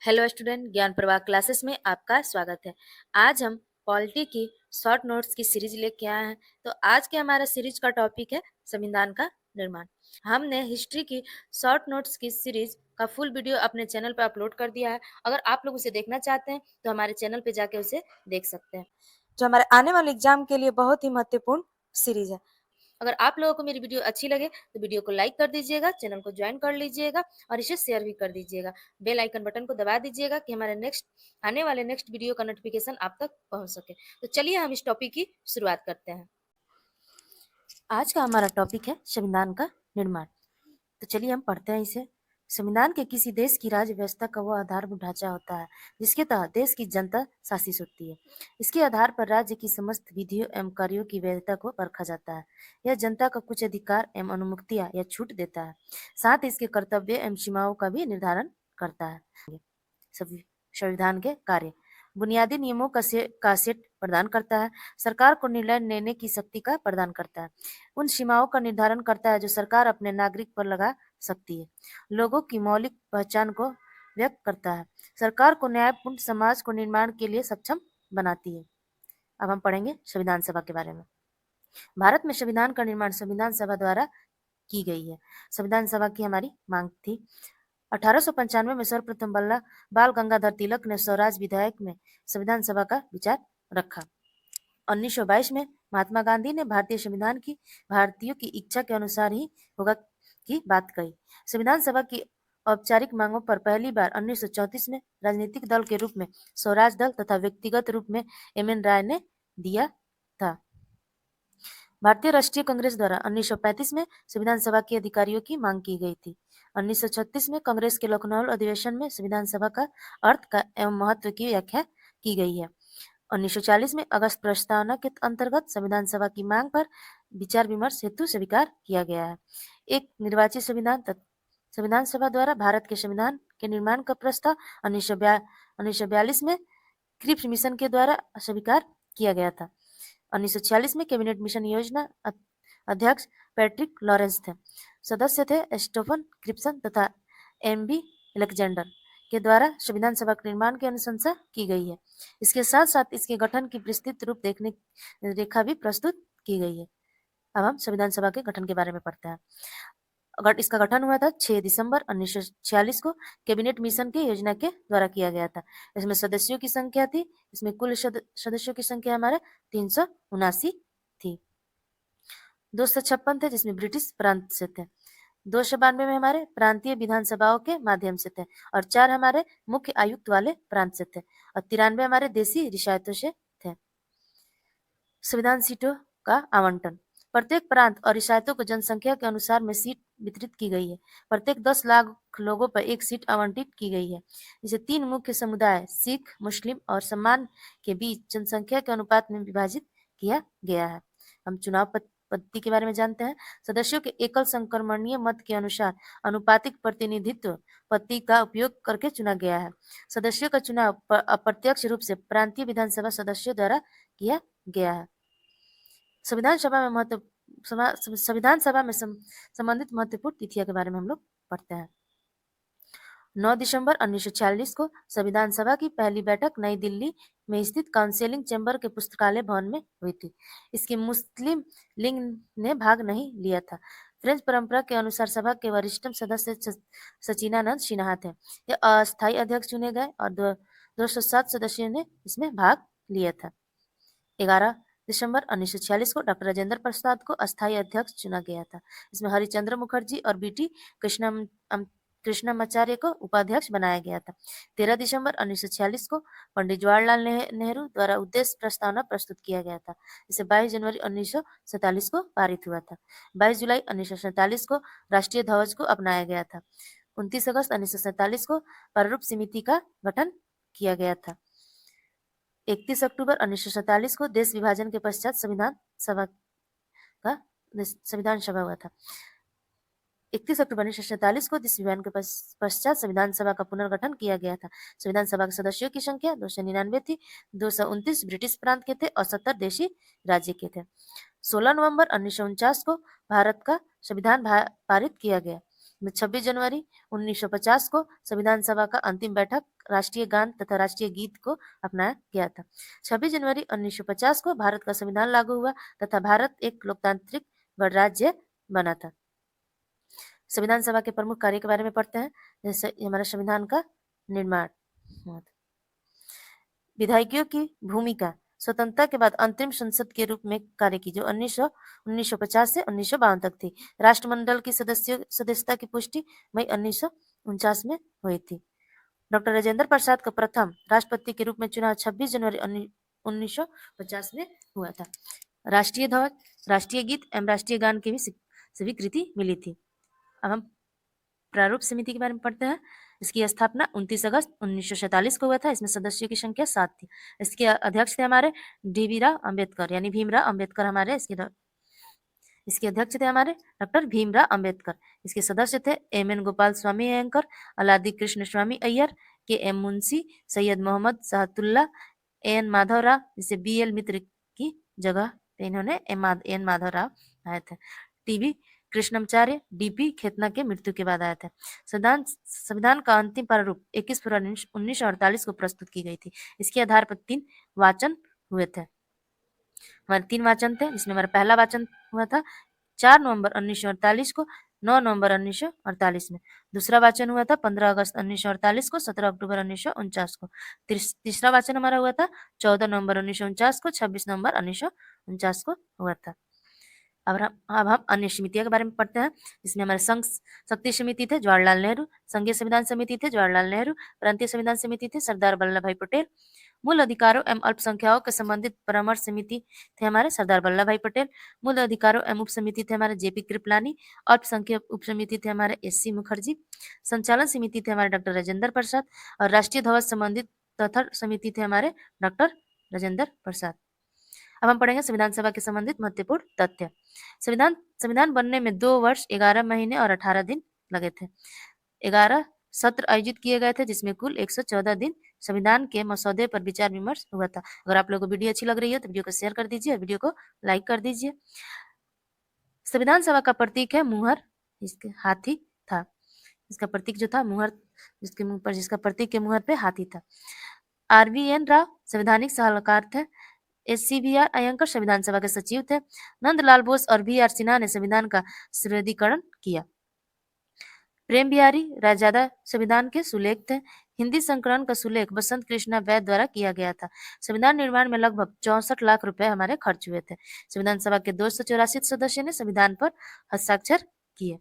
Hello student, ज्ञान प्रवाह classes में आपका स्वागत है। आज हम पॉलिटी की शॉर्ट नोट्स की सीरीज लेके आए हैं। तो आज के हमारा सीरीज का टॉपिक है संविधान का निर्माण। हमने हिस्ट्री की शॉर्ट नोट्स की सीरीज का फुल वीडियो अपने चैनल पर अपलोड कर दिया है। अगर आप लोग उसे देखना चाहते हैं तो हमारे चैनल पे जाके उसे देख सकते हैं, जो हमारे आने वाले एग्जाम के लिए बहुत ही महत्वपूर्ण सीरीज है। अगर आप लोगों को मेरी वीडियो अच्छी लगे तो वीडियो को लाइक कर दीजिएगा, चैनल को ज्वाइन कर लीजिएगा और इसे शेयर भी कर दीजिएगा। बेल आइकन बटन को दबा दीजिएगा कि हमारे आने वाले नेक्स्ट वीडियो का नोटिफिकेशन आप तक पहुंच सके। तो चलिए हम इस टॉपिक की शुरुआत करते हैं। आज का हमारा टॉपिक है संविधान का निर्माण। तो चलिए हम पढ़ते हैं इसे। संविधान के किसी देश की राज्य व्यवस्था का वह आधारभूत ढांचा होता है जिसके तहत देश की जनता शासित होती है। इसके आधार पर राज्य की समस्त विधियों एवं कार्यों की वैधता को परखा जाता है। यह जनता को कुछ अधिकार एवं अनुमुक्तियां या छूट देता है, साथ ही इसके कर्तव्य एवं सीमाओं का भी निर्धारण करता है। संविधान के कार्य बुनियादी नियमों का सेट प्रदान करता है। सरकार को निर्णय लेने की शक्ति का प्रदान करता है। उन सीमाओं का निर्धारण करता है जो सरकार अपने नागरिक पर लगा सकती है। लोगों की मौलिक पहचान को व्यक्त करता है। सरकार को न्यायपूर्ण समाज को निर्माण के लिए सक्षम बनाती है। अब हम पढ़ेंगे संविधान सभा के बारे में। भारत में संविधान का निर्माण संविधान सभा द्वारा की गई है। संविधान सभा की हमारी मांग थी। 1895 में सर्वप्रथम बाल गंगाधर तिलक ने स्वराज विधेयक में संविधान सभा का विचार रखा। 1922 में महात्मा गांधी ने भारतीय संविधान की भारतीयों की इच्छा के अनुसार ही होगा की बात कही। संविधान सभा की औपचारिक मांगों पर पहली बार 1934 में राजनीतिक दल के रूप में स्वराज दल तथा व्यक्तिगत रूप में एम.एन. राय ने दिया था। भारतीय राष्ट्रीय कांग्रेस द्वारा 1935 में संविधान सभा की अधिकारियों की मांग की गई थी। 1936 में कांग्रेस के लखनऊ अधिवेशन में संविधान सभा का अर्थ का एवं महत्व की व्याख्या की गई है। 1940 में अगस्त प्रस्तावना के अंतर्गत संविधान सभा की मांग पर विचार विमर्श हेतु स्वीकार किया गया है। एक निर्वाचित संविधान सभा द्वारा भारत के संविधान के निर्माण का प्रस्ताव 1942 में क्रिप्स मिशन के द्वारा स्वीकार किया गया था। 1946 में कैबिनेट मिशन योजना अध्यक्ष पैट्रिक लॉरेंस थे। सदस्य थे स्टीफन क्रिप्सन तथा एम.बी. अलेक्जेंडर के द्वारा संविधान सभा के निर्माण की अनुशंसा की गई है। इसके साथ साथ इसके गठन की विस्तृत रूप देखने रेखा भी प्रस्तुत की गई है। अब हम संविधान सभा के गठन के बारे में पढ़ते हैं। अगर इसका गठन हुआ था 6 दिसंबर 1946 को कैबिनेट मिशन की योजना के द्वारा किया गया था। इसमें सदस्यों की संख्या थी, इसमें कुल सदस्यों की संख्या हमारे 379 थी। 256 थे जिसमें ब्रिटिश प्रांत से थे। 292 में हमारे प्रांतीय विधानसभाओं के माध्यम से थे और 4 हमारे मुख्य आयुक्त वाले प्रांत से थे और 93 हमारे देसी रियासतों से थे। संविधान सीटों का आवंटन प्रत्येक प्रांत और रियासतों को जनसंख्या के अनुसार में सीट वितरित की गई है। प्रत्येक 10 लाख लोगों पर एक सीट आवंटित की गई है। इसे 3 मुख्य समुदाय सिख, मुस्लिम और समान के बीच जनसंख्या के अनुपात में विभाजित किया गया है। हम चुनाव पद्धति के बारे में जानते हैं। सदस्यों के एकल संक्रमणीय मत के अनुसार अनुपातिक प्रतिनिधित्व पद्धति का उपयोग करके चुना गया है। सदस्यों का चुनाव अप्रत्यक्ष रूप से प्रांतीय विधानसभा सदस्यों द्वारा किया गया है। संविधान सभा में संबंधित महत्वपूर्ण तिथियों के बारे में हम लोग पढ़ते हैं। 9 दिसंबर 1946 को संविधान सभा की पहली बैठक नई दिल्ली में स्थित काउंसिलिंग चैम्बर के पुस्तकालय भवन में हुई थी। इसकी मुस्लिम लीग ने भाग नहीं लिया था। फ्रेंच परंपरा के अनुसार सभा के वरिष्ठतम सदस्य सचिदानंद सिन्हा थे। ये अस्थायी अध्यक्ष चुने गए और 207 सदस्यों ने इसमें भाग लिया था। 11 दिसंबर 1946 को डॉक्टर राजेंद्र प्रसाद को अस्थायी अध्यक्ष चुना गया था। इसमें हरिचंद्र मुखर्जी और बीटी कृष्णमाचार्य को उपाध्यक्ष बनाया गया था। 13 दिसंबर 1946 को पंडित जवाहरलाल नेहरू द्वारा उद्देश्य प्रस्तावना प्रस्तुत किया गया था। इसे 22 जनवरी 1947 को पारित हुआ था। 22 जुलाई 1947 को राष्ट्रीय ध्वज को अपनाया गया था। 29 अगस्त 1947 को प्रारूप समिति का गठन किया गया था। 31 अक्टूबर 1947 को देश विभाजन के पश्चात संविधान सभा हुआ था। 31 अक्टूबर 1947 को देश विभाजन के पश्चात संविधान सभा का पुनर्गठन किया गया था। संविधान सभा के सदस्यों की संख्या 299 थी। 229 ब्रिटिश प्रांत के थे और 70 देशी राज्य के थे। 16 नवंबर 1949 को भारत का संविधान पारित किया गया। 26 जनवरी 1950 को संविधान सभा का अंतिम बैठक राष्ट्रीय गान तथा राष्ट्रीय गीत को अपनाया गया था। 26 जनवरी 1950 को भारत का संविधान लागू हुआ तथा भारत एक लोकतांत्रिक गणराज्य बना था। संविधान सभा के प्रमुख कार्य के बारे में पढ़ते हैं। जैसे हमारे संविधान का निर्माण हुआ था। विधायियों की भूमिका स्वतंत्रता के बाद अंतरिम संसद के रूप में कार्य की, जो 1950 से 1952 तक थी। राष्ट्रमंडल की सदस्यता की पुष्टि मई 1949 में हुई थी। डॉक्टर राजेंद्र प्रसाद को प्रथम राष्ट्रपति के रूप में चुनाव 26 जनवरी 1950 में हुआ था। राष्ट्रीय ध्वज, राष्ट्रीय गीत एवं राष्ट्रीय गान की भी स्वीकृति मिली थी। अब हम प्रारूप समिति के बारे में पढ़ते हैं। इसकी स्थापना 29 अगस्त 1947 को हुआ था। इसमें सदस्यों की संख्या 7 थी। इसके अध्यक्ष थे हमारे भीमराव अम्बेडकर, यानी भीमराव अम्बेडकर हमारे इसके अध्यक्ष थे हमारे डॉक्टर भीमराव अम्बेडकर। इसके सदस्य थे एम.एन. गोपाल स्वामी अयंकर, अलादी कृष्ण स्वामी अय्यर, के.एम. मुंशी, सैयद मोहम्मद साहतुल्ला, एन माधवराव, जिसे बी.एल. मित्र की जगह पे इन्होंने एन माधवराव आए थे। टी.बी. कृष्णमाचार्य, डी.पी. खेतना के मृत्यु के बाद आया था। संविधान का अंतिम प्रारूप 21 फरवरी 1948 को प्रस्तुत की गई थी। इसके आधार पर 3 वाचन हुए थे। हमारे 3 वाचन थे, जिसमें हमारा पहला वाचन हुआ था 4 नवंबर 1948 को, 9 नवंबर 1948 में। दूसरा वाचन हुआ था 15 अगस्त 1948 को, 17 अक्टूबर 1949 को। तीसरा वाचन हमारा हुआ था 14 नवंबर 1949 को, 26 नवंबर 1949 को हुआ था। अब हम अन्य समितियों के बारे में पढ़ते हैं। इसमें हमारे संघ शक्ति समिति थे जवाहरलाल नेहरू, संघीय संविधान समिति थे जवाहरलाल नेहरू, प्रांतीय संविधान समिति थे सरदार वल्लभ भाई पटेल, मूल अधिकारों एवं अल्पसंख्यकों के संबंधित परामर्श समिति थे हमारे सरदार वल्लभ भाई पटेल, मूल अधिकारों एवं उप समिति थे हमारे जेपी कृपलानी, अल्पसंख्यक उप समिति थे हमारे एस.सी. मुखर्जी, संचालन समिति थे हमारे डॉक्टर राजेंद्र प्रसाद और राष्ट्रीय ध्वज संबंधित तथा समिति थे हमारे डॉक्टर राजेंद्र प्रसाद। अब हम पढ़ेंगे संविधान सभा के संबंधित महत्वपूर्ण तथ्य। संविधान बनने में 2 वर्ष 11 महीने और 18 दिन लगे थे। 11 सत्र आयोजित किए गए थे, जिसमें कुल 114 दिन संविधान के मसौदे पर विचार विमर्श हुआ था। अगर आप लोगों को वीडियो अच्छी लग रही है तो वीडियो को शेयर कर दीजिए और वीडियो को लाइक कर दीजिए। संविधान सभा का प्रतीक है मुहर, इसके हाथी था। इसका प्रतीक जो था मुहर, जिसके मुंह पर जिसका प्रतीक के मुहर पे हाथी था। आर.वी.एन. राव संवैधानिक सलाहकार थे। एस.सी.बी.आर. अयंकर संविधान सभा के सचिव थे। नंदलाल बोस और बी.आर. सिन्हा ने संविधान का सुदृढ़ीकरण किया। प्रेम बिहारी रायजादा संविधान के सुलेख थे। हिंदी संस्करण का सुलेख बसंत कृष्णा वैद्य द्वारा किया गया था। संविधान निर्माण में लगभग 64 लाख रुपए हमारे खर्च हुए थे। संविधान सभा के 284 सदस्य ने संविधान पर हस्ताक्षर किए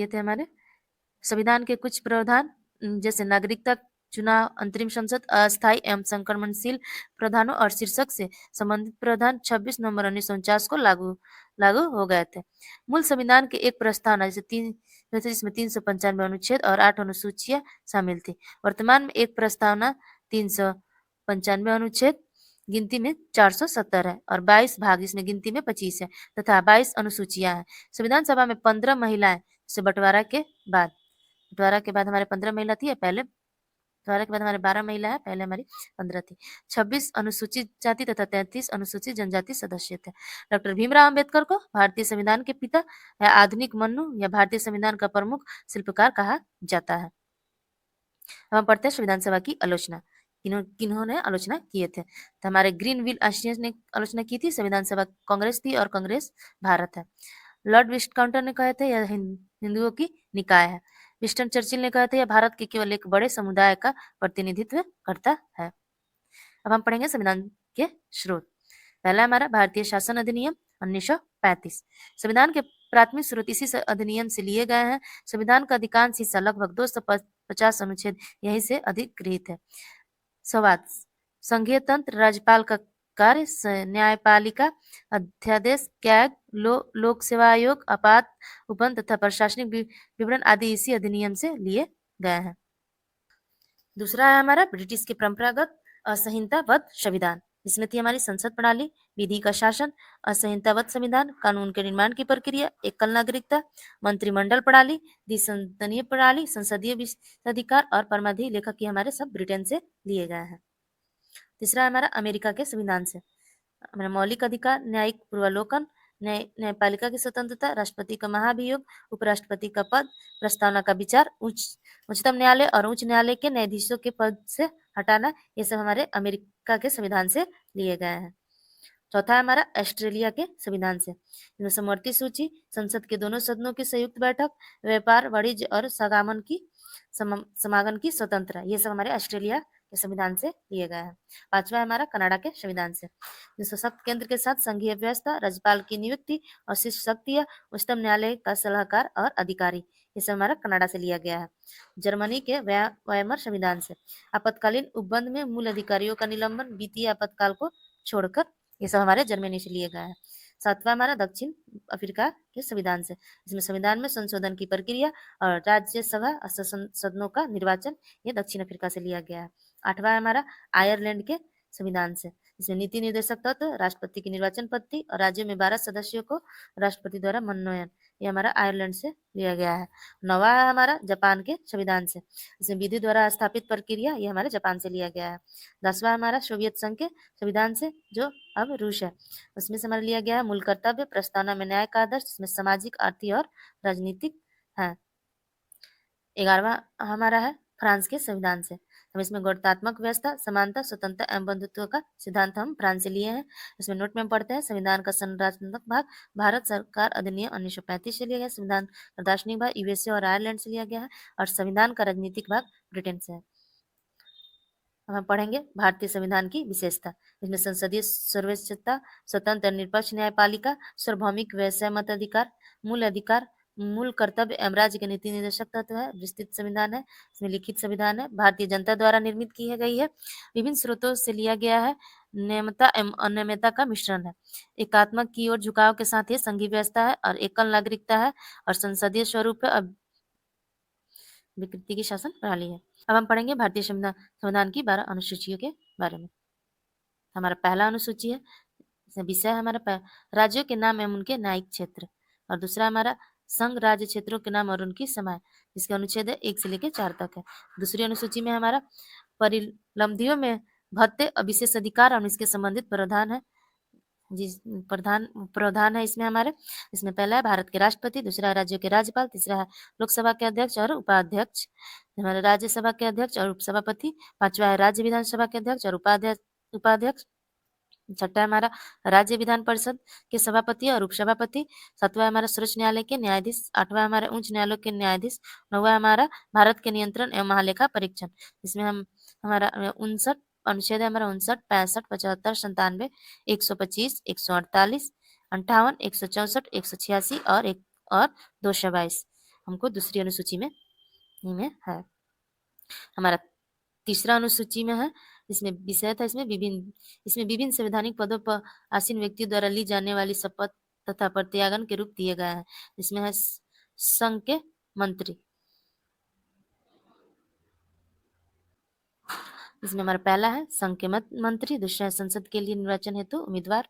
थे हमारे। संविधान के कुछ प्रावधान जैसे नागरिकता, चुनाव, अंतरिम संसद, अस्थायी एवं संक्रमणशील प्रावधानों और शीर्षक से संबंधित प्रावधान 26 नवंबर 1949 को लागू हो गए थे। मूल संविधान के एक प्रस्तावना जिसमें 395 अनुच्छेद और 8 अनुसूचियां शामिल थी। वर्तमान में एक प्रस्तावना 395 अनुच्छेद गिनती में 470 है और 22 भाग इसमें गिनती में 25 है तथा 22 अनुसूचियां हैं। संविधान सभा में 15 महिलाएं से बंटवारा के बाद हमारे 15 महिला थी। बंटवारा के बाद हमारे 12 महिला है, पहले हमारी 15 थी। 26 अनुसूचित जाति तथा 33 अनुसूचित जनजाति सदस्य थे। डॉक्टर भीमराव अम्बेडकर को भारतीय संविधान के पिता या आधुनिक मन्नु या भारतीय संविधान का प्रमुख शिल्पकार कहा जाता है। हम पढ़ते हैं संविधान सभा की आलोचना। किन्होंने आलोचना किए थे? तो हमारे ग्रीनविल एसोसिएशन ने आलोचना की थी। संविधान सभा कांग्रेस थी और कांग्रेस भारत है। लॉर्ड विस्टकाउंटर ने कहे थे यह हिंदुओं की निकाय है। विंस्टन चर्चिल ने कहा था यह भारत के केवल एक बड़े समुदाय का प्रतिनिधित्व करता है। अब हम पढ़ेंगे संविधान के स्रोत। पहला हमारा भारतीय शासन अधिनियम 1935। संविधान के प्राथमिक स्रोत इसी अधिनियम से लिए गए हैं। संविधान का अधिकांश हिस्सा लगभग 250 अनुच्छेद यहीं से अधिकृत है। संवाद, संघीय तंत्र, राज्यपाल का कार्य, न्यायपालिका, अध्यादेश, कैग, लोक सेवा आयोग, आपात उपबंध तथा प्रशासनिक विवरण आदि इसी अधिनियम से लिए गए हैं। दूसरा है हमारा ब्रिटिश के परंपरागत असंहिताबद्ध संविधान। इसमें थी हमारी संसद प्रणाली, विधि का शासन, असंहिताबद्ध संविधान, कानून के निर्माण की प्रक्रिया, एकल नागरिकता, मंत्रिमंडल प्रणाली, द्विसदनीय प्रणाली, संसदीय अधिकार और परमाधिलेखक की हमारे सब ब्रिटेन से लिए गए हैं। तीसरा हमारा अमेरिका के संविधान से हमारा मौलिक अधिकार, न्यायिक पूर्वावलोकन, न्यायपालिका की स्वतंत्रता, राष्ट्रपति का महाभियोग, उपराष्ट्रपति का पद, प्रस्तावना का विचार, उच्चतम न्यायालय और उच्च न्यायालय के न्यायाधीशों के पद से हटाना, ये सब हमारे अमेरिका के संविधान से लिए गए हैं। चौथा है हमारा ऑस्ट्रेलिया के संविधान से। इसमें समवर्ती सूची, संसद के दोनों सदनों की संयुक्त बैठक, व्यापार, वाणिज्य और समागम की स्वतंत्रता, ये सब हमारे ऑस्ट्रेलिया के संविधान से लिए गए हैं। पांचवा है हमारा कनाडा के संविधान से, जिसमें सशक्त केंद्र के साथ संघीय व्यवस्था, राज्यपाल की नियुक्ति और शीर्ष शक्तियां, उच्चतम न्यायालय का सलाहकार और अधिकारी, ये सब हमारा कनाडा से लिया गया है। जर्मनी के वायमर संविधान से, आपातकालीन उपबंध में मूल अधिकारियों का निलंबन वित्तीय आपातकाल को छोड़कर, ये सब हमारे जर्मनी से लिए गए हैं। सातवां हमारा दक्षिण अफ्रीका के संविधान से, इसमें संविधान में संशोधन की प्रक्रिया और राज्यसभा सदनों का निर्वाचन, ये दक्षिण अफ्रीका से लिया गया है। आठवां है हमारा आयरलैंड के संविधान से, इसमें नीति निर्देशक तत्व, राष्ट्रपति की निर्वाचन पद्धति और राज्यों में 12 सदस्यों को राष्ट्रपति द्वारा मनोनयन, ये हमारा आयरलैंड से लिया गया है। नौवां है हमारा जापान के संविधान से, इसमें विधि द्वारा स्थापित प्रक्रिया, ये हमारे जापान से लिया गया है। 10वां हमारा सोवियत संघ के संविधान से, जो अब रूस है, उसमें से हमारा लिया गया है मूल कर्तव्य, प्रस्तावना में न्याय का आदर्श, इसमें सामाजिक, आर्थिक और राजनीतिक है। 11वां हमारा है फ्रांस के संविधान से, हम इसमें गणतात्मक व्यवस्था, समानता, स्वतंत्रता एवं बंधुत्व का सिद्धांत हम फ्रांस से लिए हैं। इसमें नोट में पढ़ते हैं संविधान का संरचनात्मक भाग भारत सरकार अधिनियम 1935 से लिया गया, संविधान का दार्शनिक भाग यूएसए और आयरलैंड से लिया गया है, और संविधान का राजनीतिक भाग ब्रिटेन से है। हम पढ़ेंगे भारतीय संविधान की विशेषता, इसमें संसदीय सर्वोच्चता, स्वतंत्र निष्पक्ष न्यायपालिका, सार्वभौमिक व्यवसाय मताधिकार, मूल अधिकार, मूल कर्तव्य एवं राज्य के नीति निर्देशक तत्व है, विस्तृत संविधान है, इसमें लिखित संविधान है, भारतीय जनता द्वारा निर्मित की गई है, विभिन्न स्रोतों से लिया गया है, नियमता एवं अनियमितता का मिश्रण है, एकात्मक की ओर झुकाव के साथ ही संघीय व्यवस्था है और एकल नागरिकता है, और संसदीय स्वरूप है, विकृति की शासन प्रणाली है। अब हम पढ़ेंगे भारतीय संविधान की 12 अनुसूचियों के बारे में। हमारा पहला अनुसूची है, विषय है हमारा राज्यों के नाम एवं उनके न्यायिक क्षेत्र, और दूसरा हमारा संघ राज्य क्षेत्रों के नाम और उनकी सीमाएं, जिसके अनुच्छेद है 1 से लेकर 4 तक है। दूसरी अनुसूची में हमारा परिलब्धियों में भत्ते, विशेष अधिकार और इसके संबंधित प्रावधान है, जिस प्रावधान है इसमें हमारे, इसमें पहला है भारत के राष्ट्रपति, दूसरा है राज्यों के राज्यपाल, तीसरा है लोकसभा के अध्यक्ष और उपाध्यक्ष, हमारे राज्यसभा के अध्यक्ष और उपसभापति, पांचवा है राज्य विधानसभा के अध्यक्ष और उपाध्यक्ष, छठा हमारा राज्य विधान परिषद के सभापति और उपसभापति, सातवां हमारा सर्वोच्च न्यायालय के न्यायाधीश, आठवां हमारे उच्च न्यायालय के न्यायाधीश, नौवां हमारा भारत के नियंत्रण एवं महालेखा परीक्षण, इसमें हम हमारा 59 अनुच्छेद है हमारा 59, 65, 75, 97, 125, 148, 58, 164, 186 और 222 हमको दूसरी अनुसूची में है। हमारा तीसरा अनुसूची में है, इसमें विषय था इसमें विभिन्न संवैधानिक पदों पर आसीन व्यक्तियों द्वारा ली जाने वाली शपथ तथा प्रत्यागन के रूप दिए गए हैं। इसमें है संघ के मंत्री, इसमें हमारा पहला है संघ के मंत्री, दूसरा है संसद के लिए निर्वाचन हेतु उम्मीदवार,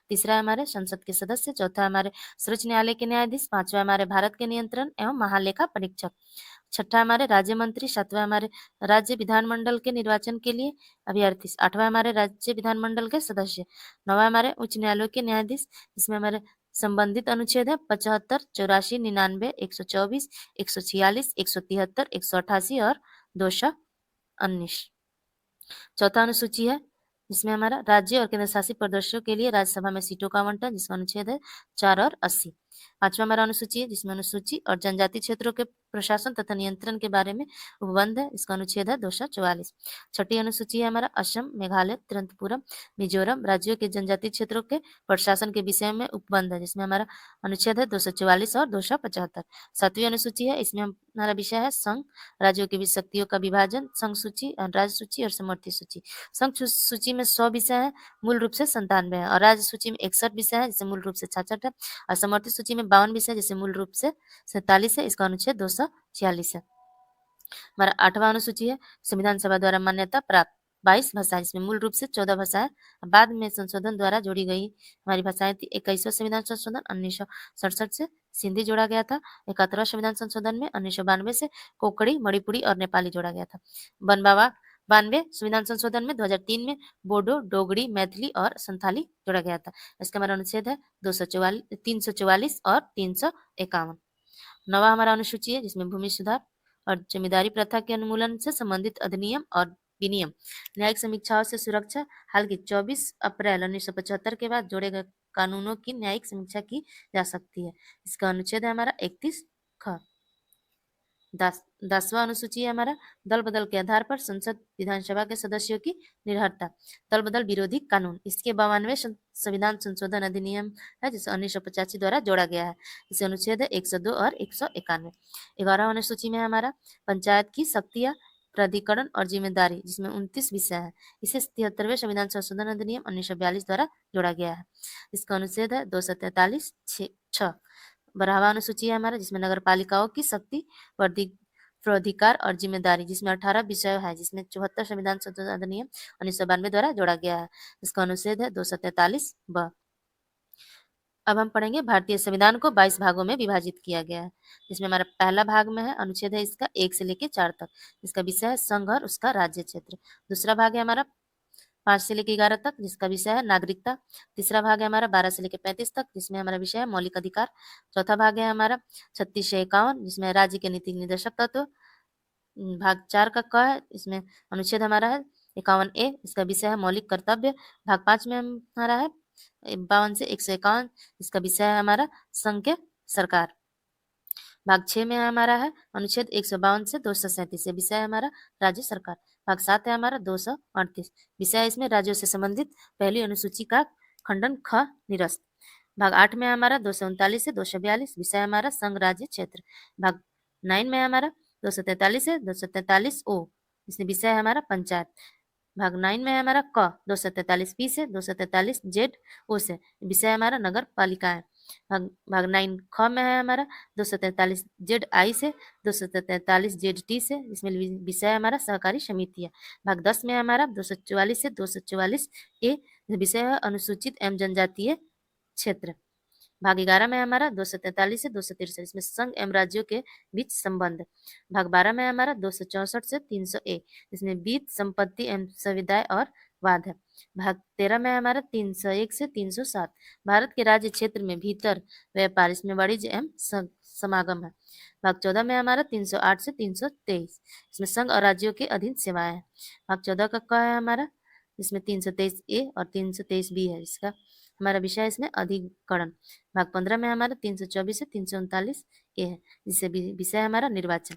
तीसरा है हमारे संसद के सदस्य, चौथा हमारे सर्वोच्च न्यायालय के न्यायाधीश, पांचवा हमारे भारत के नियंत्रण एवं महालेखा परीक्षक, छठा हमारे राज्य मंत्री, सातवां हमारे राज्य विधानमंडल के निर्वाचन के लिए अभ्यर्थी, आठवां हमारे राज्य विधानमंडल के सदस्य, नौवां हमारे उच्च न्यायालय के न्यायाधीश, इसमें हमारे संबंधित अनुच्छेद है 75, 84, 99, 124, 146, 173, 188 और 219। चौथा अनुसूची है, जिसमें हमारा राज्य और केंद्र शासित प्रदेशों के लिए राज्यसभा में सीटों का आवंटन, जिसका अनुच्छेद है 4 और 80। पांचवा हमारा अनुसूची है, जिसमें अनुसूची और जनजाति क्षेत्रों के प्रशासन तथा नियंत्रण के बारे में उपबंध है, इसका अनुच्छेद है 244। छठी अनुसूची है हमारा असम, मेघालय, त्रिपुरा, मिजोरम राज्यों के जनजाति क्षेत्रों के प्रशासन के विषय में उपबंध है, जिसमें हमारा अनुच्छेद है 244 और 275। सातवीं अनुसूची है, इसमें हमारा विषय है संघ राज्यों की शक्तियों का विभाजन, संघ सूची, राज्य सूची और समवर्ती सूची। संघ सूची में 100 विषय है, मूल रूप से 97 है, और राज्य सूची में 61 विषय है, जिसे मूल रूप से 66 है, और समवर्ती सूची में 52 विषय जिसे मूल रूप से 47 है, इसका अनुच्छेद 246 है। हमारा आठवां अनुसूची है, संविधान सभा द्वारा मान्यता प्राप्त 22 भाषाएं, जिसमें मूल रूप से 14 भाषाएं बाद में संशोधन द्वारा जोड़ी गई हमारी भाषाएं थी। 21वां संविधान संशोधन 1967 से सिंधी जोड़ा गया था। 71वां संविधान संशोधन में 1992 से कोंकणी, मणिपुरी और नेपाली जोड़ा गया था। 52वां 92 संविधान संशोधन में 2003 में बोडो, डोगरी, मैथिली और संथाली जोड़ा गया था। इसका हमारा अनुच्छेद है 344 और 351। नवा हमारा अनुसूची है जिसमें भूमि सुधार और जमींदारी प्रथा के उन्मूलन से संबंधित अधिनियम और विनियम, न्यायिक समीक्षाओं से सुरक्षा, हाल की 24 अप्रैल 1975 के बाद जोड़े गए कानूनों की न्यायिक समीक्षा की जा सकती है। इसका अनुच्छेद है हमारा 31 ख। 10वां अनुसूची है हमारा दल बदल के आधार पर संसद विधानसभा के सदस्यों की निर्भरता, दल बदल विरोधी कानून। इसके 92 संविधान संशोधन अधिनियम है जिसे 1985 द्वारा जोड़ा गया है। इसे अनुच्छेद है 102 और 191। 11वां अनुसूची में हमारा पंचायत की शक्तियां, प्राधिकरण और जिम्मेदारी, जिसमें 29 विषय है। इसे 73वें संविधान संशोधन अधिनियम 1942 द्वारा जोड़ा गया है। इसका अनुच्छेद है 243 6। 12वां अनुसूची है हमारा जिसमें नगर पालिकाओं की शक्ति, प्राधिकार और जिम्मेदारी, जिसमें 18 विषय है, जिसमें 74 संविधान संशोधन अधिनियम 1992 द्वारा जोड़ा गया है। इसका अनुच्छेद है 243 ब। अब हम पढ़ेंगे भारतीय संविधान को 22 भागों में विभाजित किया गया है, जिसमें हमारा पहला भाग में है अनुच्छेद है इसका 1 से लेकर 4 तक। इसका विषय है संघ और उसका राज्य क्षेत्र। दूसरा भाग है हमारा 5 से लेकर 11 तक, जिसका विषय है नागरिकता। तीसरा भाग है हमारा 12 से लेकर 35 तक, जिसमें हमारा विषय है मौलिक अधिकार। चौथा भाग है हमारा 36 से 51, जिसमें राज्य के नीति निर्देशक तत्व। भाग 4 का क है, इसमें अनुच्छेद हमारा है 51A, इसका विषय है मौलिक कर्तव्य। भाग 5 में हमारा है 52 से 151, इसका विषय है हमारा संघ के सरकार। भाग 6 में हमारा है अनुच्छेद 152 से 237, विषय है हमारा राज्य सरकार। भाग 7 है हमारा 238, विषय है इसमें राज्यों से संबंधित पहली अनुसूची का खंडन ख निरस्त। भाग 8 में हमारा 239 से 242, विषय है हमारा संघ राज्य क्षेत्र। भाग 9 में हमारा 243 से 243 ओ, इसमें विषय है हमारा पंचायत। भाग 9 में है हमारा क 243 पी से 243 जेड ओ से, विषय है हमारा नगर पालिकाएं। भाग 9 ख में है हमारा 243 जेड आई से 243 जेड टी से, इसमें विषय है हमारा सहकारी समितियां। भाग 10 में है हमारा 244 से 244 ए, विषय है अनुसूचित एवं जनजातीय क्षेत्र। भाग 11 में हमारा 243 से 263, इसमें संघ एवं राज्यों के बीच संबंध। भाग 12 में हमारा 264 से 301, इसमें बीच संपत्ति एवं संविदाएं और वाद है। भाग 13 में हमारा 301 से 307, भारत के राज्य क्षेत्र में भीतर व्यापार, इसमें वाणिज्य एवं समागम है। भाग 14 में हमारा 308 से 323, इसमें संघ और राज्यों के अधीन सेवाएं है। भाग 14 का क है हमारा, इसमें 323 ए और 323 बी है, इसका हमारा विषय है इसमें अधिकरण। भाग 15 में हमारा 324 से 339 ए है, जिससे विषय है हमारा निर्वाचन।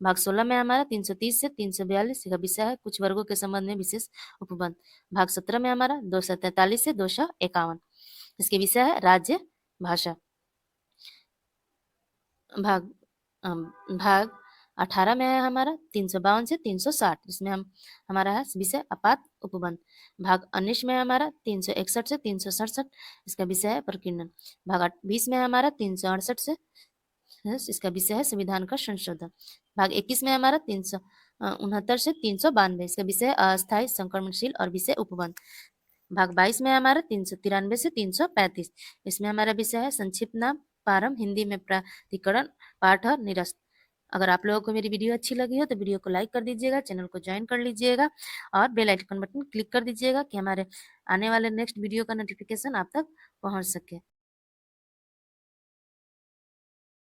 भाग 16 में हमारा 330 से 342 का विषय है कुछ वर्गों के संबंध में विशेष उपबंध। भाग 17 में हमारा 243 से 251, इसके विषय है राज्य भाषा। भाग 18 में है हमारा 352 से 360, जिसमें हमारा है विषय आपात उपबंध। भाग 19 में हमारा 361 से 367, इसका विषय है प्रकीर्णन। भाग 20 में हमारा 368 से इसका विषय है संविधान का संशोधन। भाग 21 में हमारा 369 से 392, इसका विषय है अस्थायी संक्रमणशील और विषय उपबंध। भाग 22 में हमारा 393 से 335, इसमें हमारा विषय है संक्षिप्त नाम प्रारंभ, हिंदी में प्राधिकरण, पाठ और निरस्त। अगर आप लोगों को मेरी वीडियो अच्छी लगी हो तो वीडियो को लाइक कर दीजिएगा, चैनल को ज्वाइन कर लीजिएगा और बेल आइकन बटन क्लिक कर दीजिएगा कि हमारे आने वाले नेक्स्ट वीडियो का नोटिफिकेशन आप तक पहुंच सके।